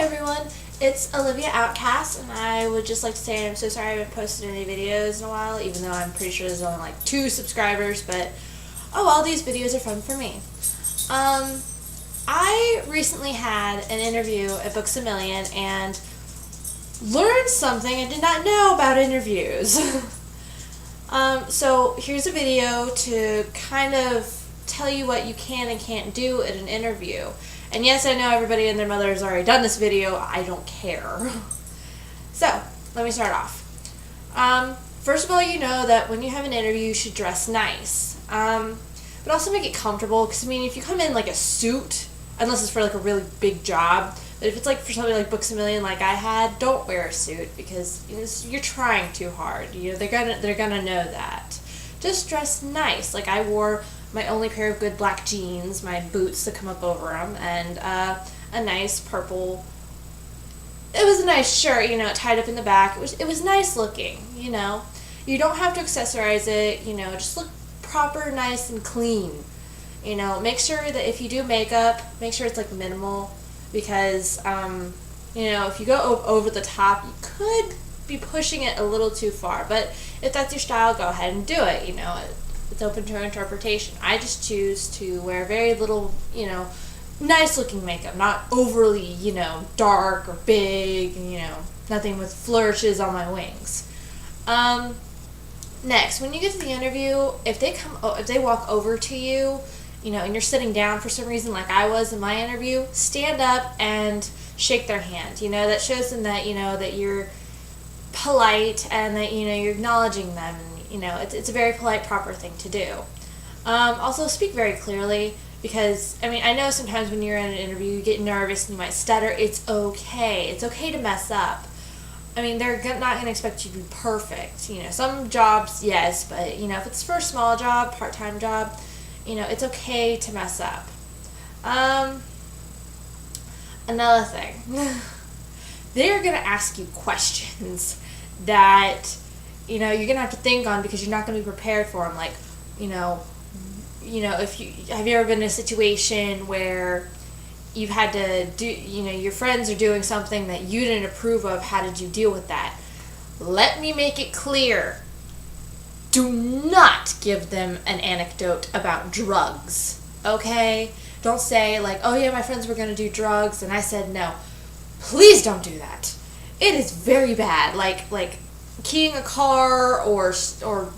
everyone, it's Olivia Outcast, and I would just like to say I'm so sorry I haven't posted any videos in a while, even though I'm pretty sure there's only like 2 subscribers, but oh well, these videos are fun for me. I recently had an interview at Books A Million and learned something I did not know about interviews. So here's a video to kind of tell you what you can and can't do at an interview. And yes, I know everybody and their mother has already done this video. I don't care. So, let me start off. First of all, you know that when you have an interview, you should dress nice. But also make it comfortable, because, I mean, if you come in like a suit, unless it's for like a really big job, but if it's like for something like Books A Million like I had, don't wear a suit, because you're trying too hard. You know, they're gonna know that. Just dress nice. Like I wore my only pair of good black jeans, my boots that come up over them, and a nice purple. It was a nice shirt, you know, tied up in the back. It was nice looking, you know. You don't have to accessorize it, you know. Just look proper, nice, and clean. You know, make sure that if you do makeup, make sure it's like minimal, because you know, if you go over the top, you could be pushing it a little too far. But if that's your style, go ahead and do it. You know, it's open to interpretation. I just choose to wear very little, you know, nice looking makeup, not overly, you know, dark or big, you know, nothing with flourishes on my wings. Next, when you get to the interview, if they walk over to you, you know, and you're sitting down for some reason like I was in my interview, stand up and shake their hand. You know, that shows them that, you know, that you're polite and that, you know, you're acknowledging them. And, you know, it's a very polite, proper thing to do. Also, speak very clearly, because, I mean, I know sometimes when you're in an interview, you get nervous and you might stutter. It's okay. It's okay to mess up. I mean, they're not going to expect you to be perfect. You know, some jobs, yes, but, you know, if it's for a small job, part-time job, you know, it's okay to mess up. Another thing. They're going to ask you questions that, you know, you're going to have to think on, because you're not going to be prepared for them. Like, you know, have you ever been in a situation where you've had to do, you know, your friends are doing something that you didn't approve of? How did you deal with that? Let me make it clear. Do not give them an anecdote about drugs, okay? Don't say, like, oh yeah, my friends were going to do drugs, and I said no. Please don't do that. It is very bad. Like keying a car, or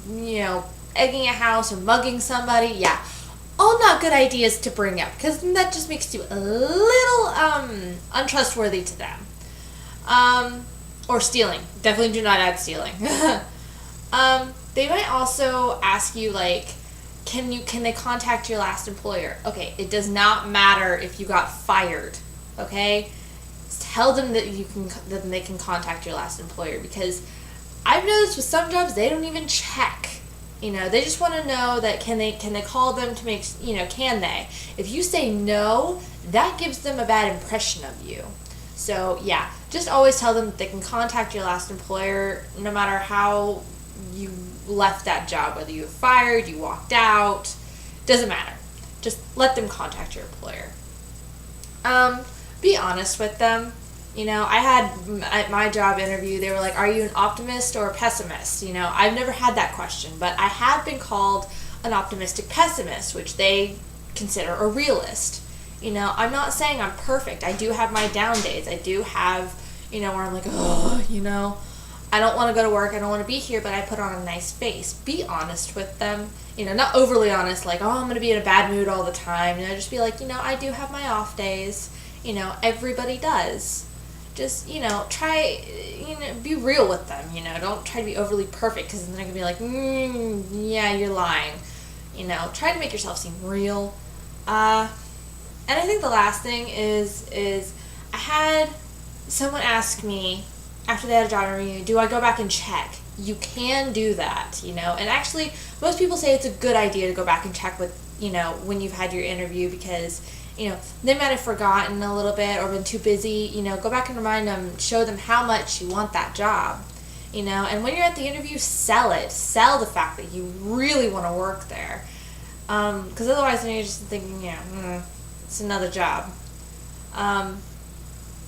you know, egging a house, or mugging somebody. Yeah, all not good ideas to bring up, because that just makes you a little untrustworthy to them. Or stealing. Definitely do not add stealing. They might also ask you, like, can they contact your last employer? Okay, it does not matter if you got fired. Okay, tell them that they can contact your last employer, because I've noticed with some jobs they don't even check. You know, they just want to know that can they call them to make, you know, can they? If you say no, that gives them a bad impression of you. So yeah, just always tell them that they can contact your last employer, no matter how you left that job, whether you were fired, you walked out, doesn't matter. Just let them contact your employer. Be honest with them. You know, I had at my job interview, they were like, are you an optimist or a pessimist? You know, I've never had that question, but I have been called an optimistic pessimist, which they consider a realist. You know, I'm not saying I'm perfect. I do have my down days. I do have, you know, where I'm like, oh, you know, I don't want to go to work, I don't want to be here, but I put on a nice face. Be honest with them. You know, not overly honest, like, oh, I'm going to be in a bad mood all the time. You know, just be like, you know, I do have my off days. You know, everybody does. Just, you know, try, you know, be real with them. You know, don't try to be overly perfect, because then they're going to be like, yeah, you're lying. You know, try to make yourself seem real. And I think the last thing is I had someone ask me, after they had a job interview, do I go back and check? You can do that, you know. And actually, most people say it's a good idea to go back and check with, you know, when you've had your interview, because, you know, they might have forgotten a little bit or been too busy. You know, go back and remind them, show them how much you want that job, you know. And when you're at the interview, sell it. Sell the fact that you really want to work there. Because otherwise, then you're just thinking, yeah, it's another job.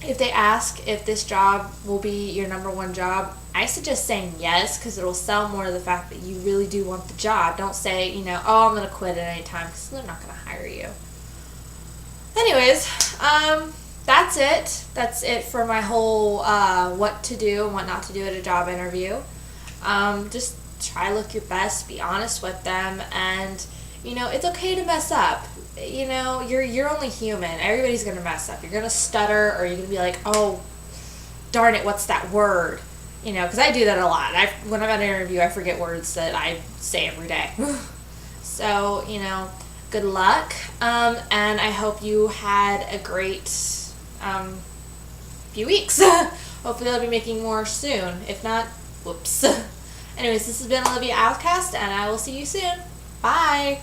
if they ask if this job will be your number one job, I suggest saying yes, because it'll sell more to the fact that you really do want the job. Don't say, oh, I'm going to quit at any time, because they're not going to hire you. Anyways, that's it. That's it for my whole what to do and what not to do at a job interview. Just try to look your best, be honest with them, and, it's okay to mess up. You're only human. Everybody's going to mess up. You're going to stutter, or you're going to be like, oh, darn it, what's that word? Because I do that a lot. When I'm at an interview, I forget words that I say every day. So, good luck. And I hope you had a great few weeks. Hopefully I'll be making more soon. If not, whoops. Anyways, this has been Olivia Outcast, and I will see you soon. Bye.